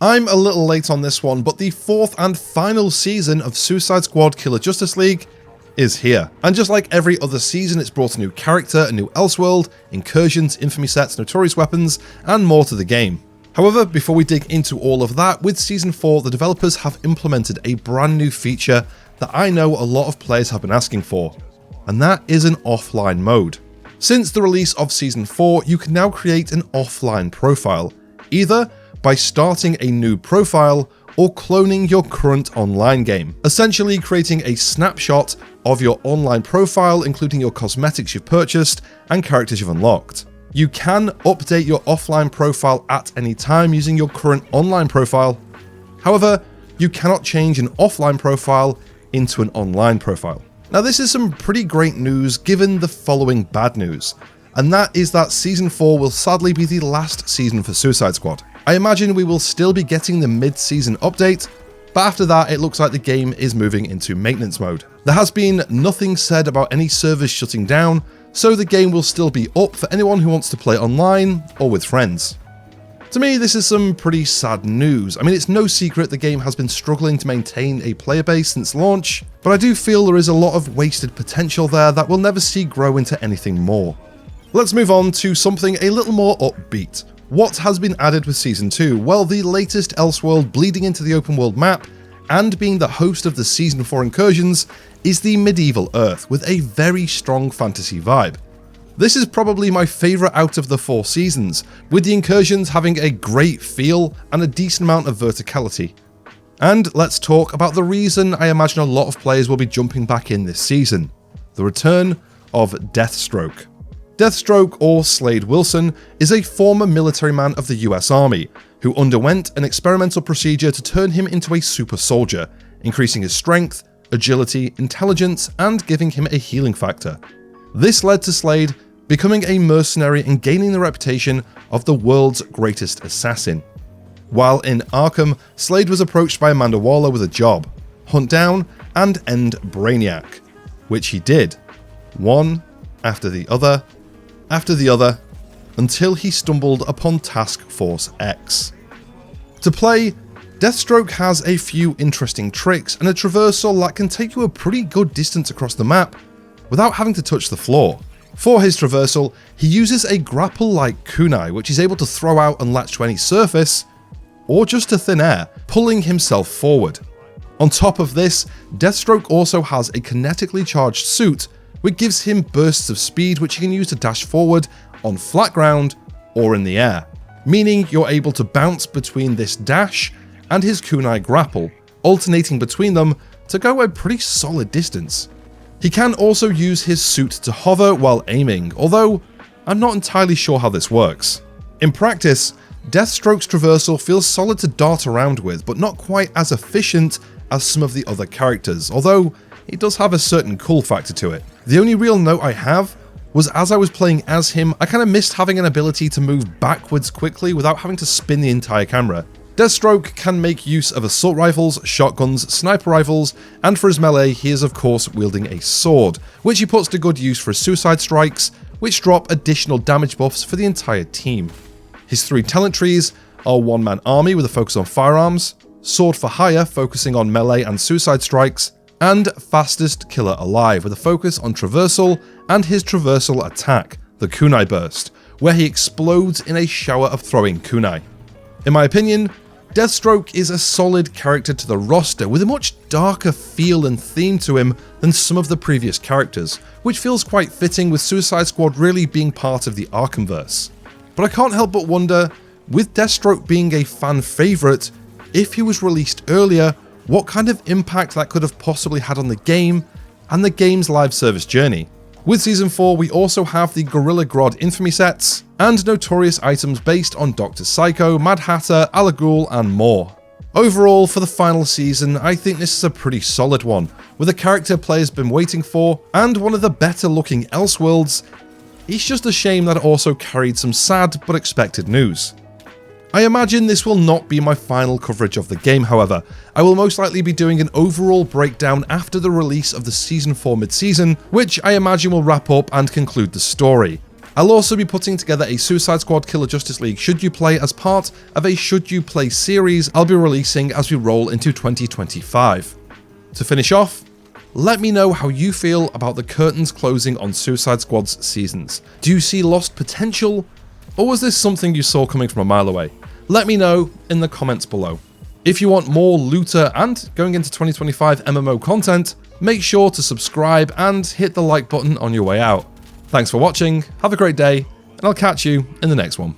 I'm a little late on this one, but the 4th and final season of Suicide Squad Killer Justice League is here. And just like every other season, it's brought a new character, a new Elseworld, incursions, infamy sets, notorious weapons, and more to the game. However, before we dig into all of that, with Season 4, the developers have implemented a brand new feature that I know a lot of players have been asking for, and that is an offline mode. Since the release of Season 4, you can now create an offline profile, either by starting a new profile or cloning your current online game, essentially creating a snapshot of your online profile, including your cosmetics you've purchased and characters you've unlocked. You can update your offline profile at any time using your current online profile. However, you cannot change an offline profile into an online profile. Now, this is some pretty great news given the following bad news, and that is that Season 4 will sadly be the last season for Suicide Squad. I imagine we will still be getting the mid-season update, but after that it looks like the game is moving into maintenance mode. There has been nothing said about any servers shutting down, so the game will still be up for anyone who wants to play online or with friends. To me, this is some pretty sad news. I mean, it's no secret the game has been struggling to maintain a player base since launch, but I do feel there is a lot of wasted potential there that we'll never see grow into anything more. Let's move on to something a little more upbeat. What has been added with Season 2? Well, the latest Elseworld bleeding into the open world map, and being the host of the Season 4 incursions, is the medieval Earth with a very strong fantasy vibe. This is probably my favourite out of the 4 seasons, with the incursions having a great feel and a decent amount of verticality. And let's talk about the reason I imagine a lot of players will be jumping back in this season: the return of Deathstroke. Deathstroke, or Slade Wilson, is a former military man of the US Army, who underwent an experimental procedure to turn him into a super soldier, increasing his strength, agility, intelligence, and giving him a healing factor. This led to Slade becoming a mercenary and gaining the reputation of the world's greatest assassin. While in Arkham, Slade was approached by Amanda Waller with a job: hunt down and end Brainiac, which he did, one after the other, until he stumbled upon Task Force X. To play, Deathstroke has a few interesting tricks and a traversal that can take you a pretty good distance across the map without having to touch the floor. For his traversal, he uses a grapple-like kunai, which he's able to throw out and latch to any surface, or just to thin air, pulling himself forward. On top of this, Deathstroke also has a kinetically charged suit, which gives him bursts of speed which he can use to dash forward on flat ground or in the air, meaning you're able to bounce between this dash and his kunai grapple, alternating between them to go a pretty solid distance. He can also use his suit to hover while aiming, although I'm not entirely sure how this works. In practice, Deathstroke's traversal feels solid to dart around with, but not quite as efficient as some of the other characters, although it does have a certain cool factor to it. The only real note I have was as I was playing as him, I kind of missed having an ability to move backwards quickly without having to spin the entire camera. Deathstroke can make use of assault rifles, shotguns, sniper rifles, and for his melee he is of course wielding a sword, which he puts to good use for his suicide strikes, which drop additional damage buffs for the entire team. His 3 talent trees are one-man army with a focus on firearms, sword for hire focusing on melee and suicide strikes, and fastest killer alive with a focus on traversal and his traversal attack, the kunai burst, where he explodes in a shower of throwing kunai. In my opinion, Deathstroke is a solid character to the roster with a much darker feel and theme to him than some of the previous characters, which feels quite fitting with Suicide Squad really being part of the Arkhamverse. But I can't help but wonder, with Deathstroke being a fan favourite, if he was released earlier, what kind of impact that could have possibly had on the game and the game's live service journey. With Season 4, we also have the Gorilla Grodd infamy sets, and notorious items based on Dr. Psycho, Mad Hatter, Al Ghul, and more. Overall, for the final season, I think this is a pretty solid one, with a character players been waiting for, and one of the better looking Elseworlds. It's just a shame that it also carried some sad but expected news. I imagine this will not be my final coverage of the game, however. I will most likely be doing an overall breakdown after the release of the Season 4 mid-season, which I imagine will wrap up and conclude the story. I'll also be putting together a Suicide Squad Killer Justice League Should You Play as part of a Should You Play series I'll be releasing as we roll into 2025. To finish off, let me know how you feel about the curtains closing on Suicide Squad's seasons. Do you see lost potential, or was this something you saw coming from a mile away? Let me know in the comments below. If you want more looter and going into 2025 MMO content, make sure to subscribe and hit the like button on your way out. Thanks for watching, have a great day, and I'll catch you in the next one.